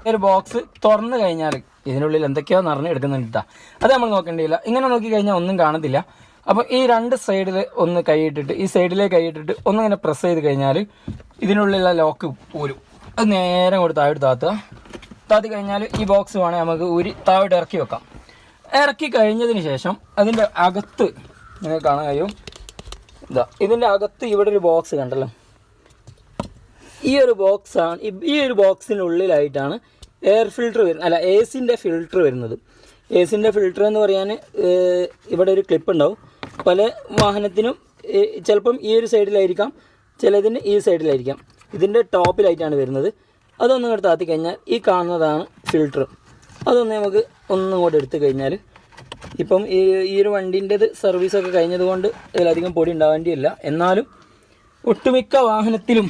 ഒരു ബോക്സ് തുറന്നു കഴിഞ്ഞാൽ ഇതിനുള്ളിൽ എന്തൊക്കെയോ നിറഞ്ഞ് എടുക്കുന്നുണ്ട് കേട്ടോ. അത് നമ്മൾ നോക്കേണ്ടിയില്ല. ഇങ്ങനെ നോക്കി കഴിഞ്ഞാൽ ഒന്നും കാണത്തില്ല. അപ്പോൾ ഈ രണ്ട് സൈഡിൽ ഒന്ന് കൈയിട്ടിട്ട് ഈ സൈഡിലേക്ക് കൈയിട്ടിട്ട് ഒന്നിങ്ങനെ പ്രസ് ചെയ്ത് കഴിഞ്ഞാൽ ഇതിനുള്ളിലുള്ള ലോക്ക് പോരും. അത് നേരെ കൂടി താഴോട്ട് താത്തി കഴിഞ്ഞാൽ ഈ ബോക്സ് വേണേൽ നമുക്ക് താഴോട്ട് ഇറക്കി വെക്കാം. ഇറക്കി കഴിഞ്ഞതിന് ശേഷം അതിൻ്റെ അകത്ത് നിങ്ങൾക്ക് കാണാൻ കഴിയും. ഇതിൻ്റെ അകത്ത് ഇവിടെ ഒരു ബോക്സ് കണ്ടല്ലോ. ഈ ഒരു ബോക്സാണ്. ഈ ഒരു ബോക്സിനുള്ളിലായിട്ടാണ് എയർ ഫിൽറ്റർ വരുന്നത്, അല്ല എസിൻ്റെ ഫിൽറ്റർ വരുന്നത്. എസിൻ്റെ ഫിൽറ്റർ എന്ന് പറയാൻ ഇവിടെ ഒരു ക്ലിപ്പ് ഉണ്ടാവും. പല വാഹനത്തിനും ചിലപ്പം ഈ ഒരു സൈഡിലായിരിക്കാം, ചിലതിന് ഈ സൈഡിലായിരിക്കാം. ഇതിൻ്റെ ടോപ്പിലായിട്ടാണ് വരുന്നത്. അതൊന്നും കൂടെ താത്തി കഴിഞ്ഞാൽ ഈ കാണുന്നതാണ് ഫിൽറ്റർ. അതൊന്ന് നമുക്ക് ഒന്നും കൂടെ എടുത്തു കഴിഞ്ഞാൽ ഇപ്പം ഈ ഒരു വണ്ടീൻ്റെത് സർവീസൊക്കെ കഴിഞ്ഞതുകൊണ്ട് ഇതിലധികം പൊടി ഉണ്ടാവേണ്ടിയില്ല. എന്നാലും ഒട്ടുമിക്ക വാഹനത്തിലും